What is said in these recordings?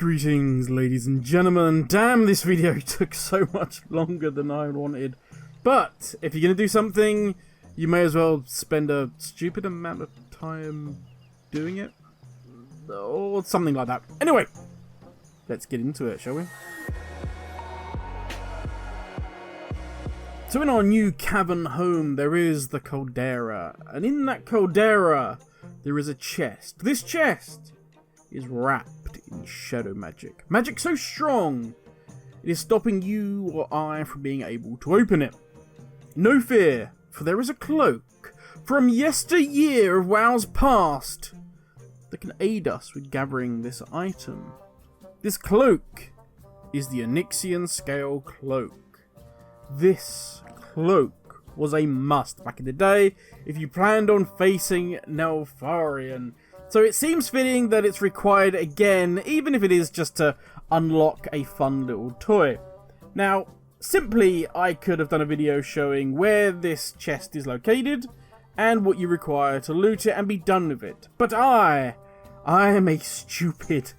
Greetings, ladies and gentlemen. Damn, this video took so much longer than I wanted. But if you're going to do something, you may as well spend a stupid amount of time doing it. Or something like that. Anyway, let's get into it, shall we? So in our new cavern home, there is the Caldera. And in that Caldera, there is a chest. This chest is wrapped in shadow magic. Magic so strong, it is stopping you or I from being able to open it. No fear, for there is a cloak from yesteryear of WoW's past that can aid us with gathering this item. This cloak is the Onyxia Scale Cloak. This cloak was a must back in the day if you planned on facing Neltharion. So it seems fitting that it's required again, even if it is just to unlock a fun little toy. Now, simply, I could have done a video showing where this chest is located and what you require to loot it and be done with it. But I am a stupid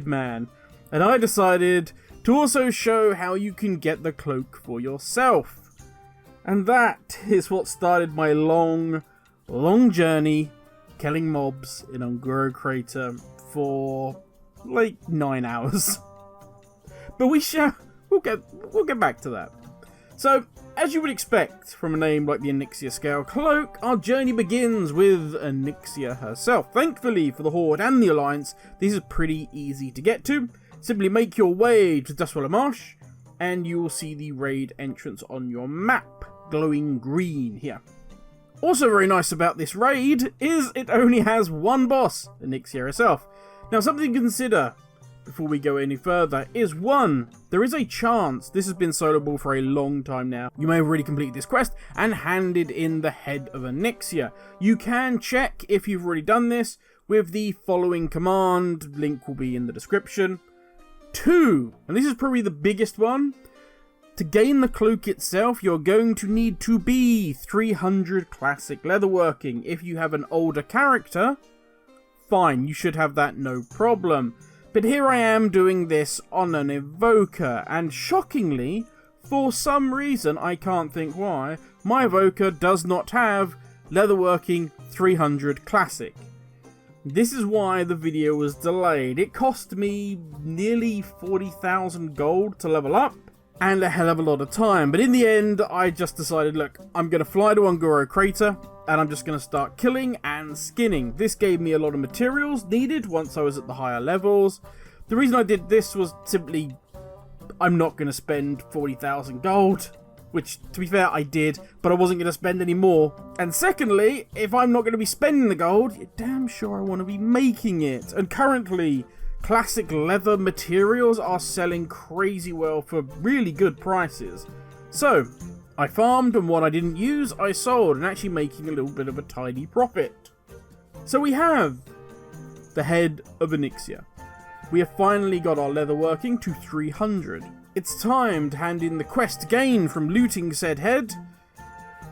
man, and I decided to also show how you can get the cloak for yourself. And that is what started my long journey killing mobs in Ungoro Crater for like 9 hours. But we'll get back to that. So, as you would expect from a name like the Onyxia Scale Cloak, our journey begins with Onyxia herself. Thankfully for the Horde and the Alliance, this is pretty easy to get to. Simply make your way to Dustwallow Marsh, and you will see the raid entrance on your map, glowing green here. Also very nice about this raid is it only has one boss, Onyxia herself. Now something to consider before we go any further is one, there is a chance, this has been soloable for a long time now, you may have already completed this quest and handed in the head of Onyxia. You can check if you've already done this with the following command, link will be in the description. 2, and this is probably the biggest one. To gain the cloak itself, you're going to need to be 300 classic leatherworking. If you have an older character, fine, you should have that no problem. But here I am doing this on an evoker, and shockingly, for some reason, I can't think why, my evoker does not have leatherworking 300 classic. This is why the video was delayed. It cost me nearly 40,000 gold to level up, and a hell of a lot of time, but in the end I just decided, look, I'm going to fly to Ungoro Crater and I'm just going to start killing and skinning. This gave me a lot of materials needed once I was at the higher levels. The reason I did this was simply, I'm not going to spend 40,000 gold, which to be fair I did, but I wasn't going to spend any more. And secondly, if I'm not going to be spending the gold, you're damn sure I want to be making it. And currently, classic leather materials are selling crazy well for really good prices. So, I farmed, and what I didn't use, I sold, and actually making a little bit of a tidy profit. So we have the head of Onyxia. We have finally got our leatherworking to 300. It's time to hand in the quest gain from looting said head.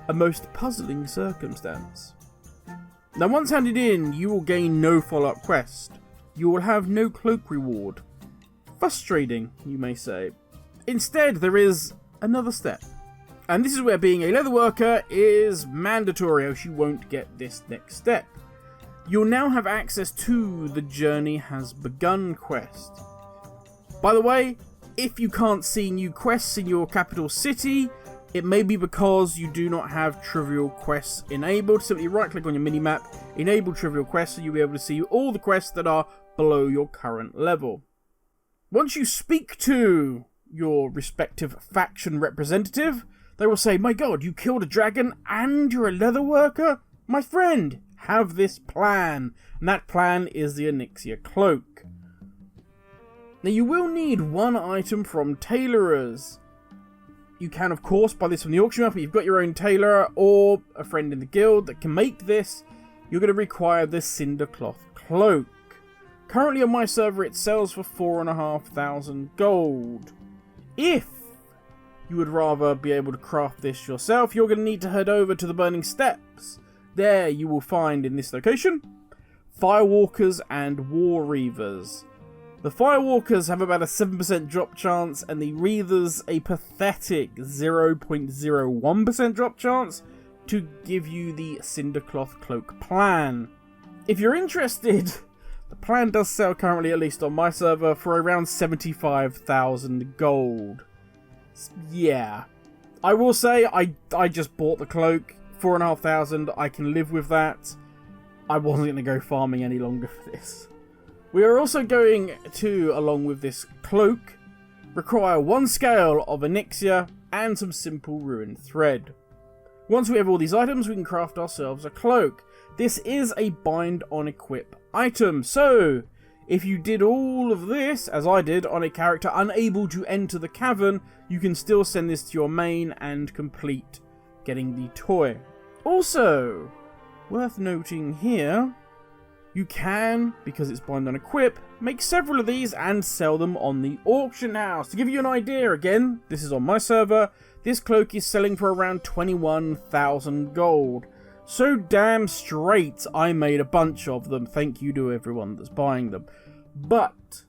A most puzzling circumstance. Now once handed in, you will gain no follow-up quest. You will have no cloak reward. Frustrating, you may say. Instead, there is another step. And this is where being a leatherworker is mandatory, else you won't get this next step. You'll now have access to the Journey Has Begun quest. By the way, if you can't see new quests in your capital city, it may be because you do not have trivial quests enabled. Simply right click on your minimap, enable trivial quests, and you'll be able to see all the quests that are below your current level. Once you speak to your respective faction representative, they will say, my god, you killed a dragon and you're a leatherworker? My friend, have this plan. And that plan is the Onyxia Cloak. Now you will need one item from tailorers. You can of course buy this from the auction map, but you've got your own tailorer or a friend in the guild that can make this. You're going to require the Cinder Cloth Cloak. Currently on my server it sells for 4,500 gold. If you would rather be able to craft this yourself, you're going to need to head over to the Burning Steps. There you will find in this location Firewalkers and War Reavers. The Firewalkers have about a 7% drop chance, and the Wreathers a pathetic 0.01% drop chance to give you the Cindercloth Cloak plan. If you're interested, the plan does sell currently, at least on my server, for around 75,000 gold. Yeah. I will say, I just bought the cloak, 4,500, I can live with that. I wasn't going to go farming any longer for this. We are also going to, along with this cloak, require 1 scale of Onyxia and some simple ruined thread. Once we have all these items, we can craft ourselves a cloak. This is a bind on equip item, so if you did all of this, as I did, on a character unable to enter the cavern, you can still send this to your main and complete getting the toy. Also, worth noting here, you can, because it's bind on equip, make several of these and sell them on the auction house. To give you an idea, again, this is on my server, this cloak is selling for around 21,000 gold. So damn straight, I made a bunch of them. Thank you to everyone that's buying them. But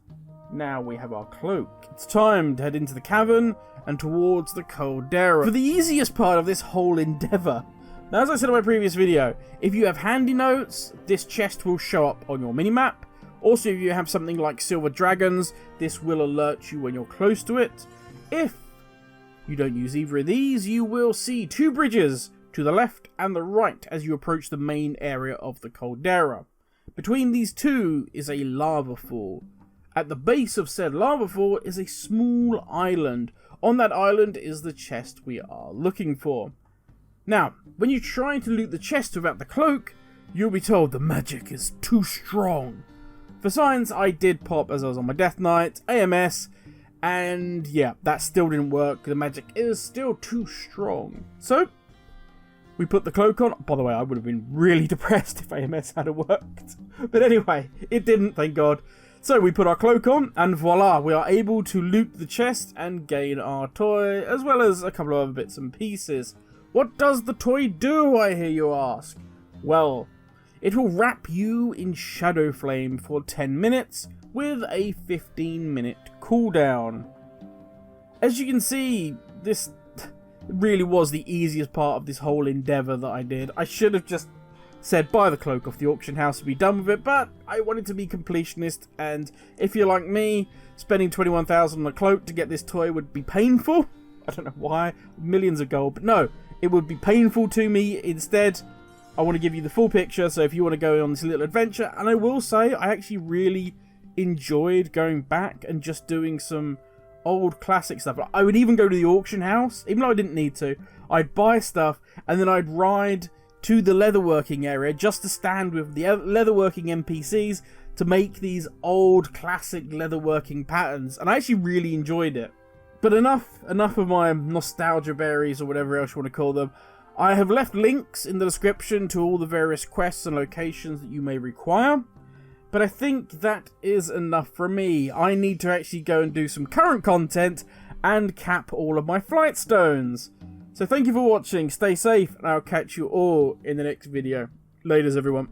now we have our cloak. It's time to head into the cavern and towards the Caldera for the easiest part of this whole endeavour. Now, as I said in my previous video, if you have handy notes, this chest will show up on your minimap. Also, if you have something like silver dragons, this will alert you when you're close to it. If you don't use either of these, you will see 2 bridges to the left and the right as you approach the main area of the Caldera. Between these 2 is a lava fall. At the base of said lava fall is a small island. On that island is the chest we are looking for. Now, when you try to loot the chest without the cloak, you'll be told the magic is too strong. For science, I did pop as I was on my death knight, AMS, and yeah, that still didn't work. The magic is still too strong. So, we put the cloak on. By the way, I would have been really depressed if AMS had worked. But anyway, it didn't, thank God. So we put our cloak on, and voila, we are able to loot the chest and gain our toy, as well as a couple of other bits and pieces. What does the toy do, I hear you ask? Well, it will wrap you in Shadowflame for 10 minutes with a 15-minute cooldown. As you can see, this really was the easiest part of this whole endeavour that I did. I should have just said buy the cloak off the auction house and be done with it, but I wanted to be completionist, and if you're like me, spending 21,000 on a cloak to get this toy would be painful. I don't know why, millions of gold, but no, it would be painful to me. Instead, I want to give you the full picture, so if you want to go on this little adventure, and I will say, I actually really enjoyed going back and just doing some old classic stuff. I would even go to the auction house, even though I didn't need to. I'd buy stuff, and then I'd ride to the leatherworking area just to stand with the leatherworking NPCs to make these old classic leatherworking patterns, and I actually really enjoyed it. But enough of my nostalgia berries, or whatever else you want to call them. I have left links in the description to all the various quests and locations that you may require. But I think that is enough from me. I need to actually go and do some current content and cap all of my flight stones. So thank you for watching, stay safe, and I'll catch you all in the next video. Laters, everyone.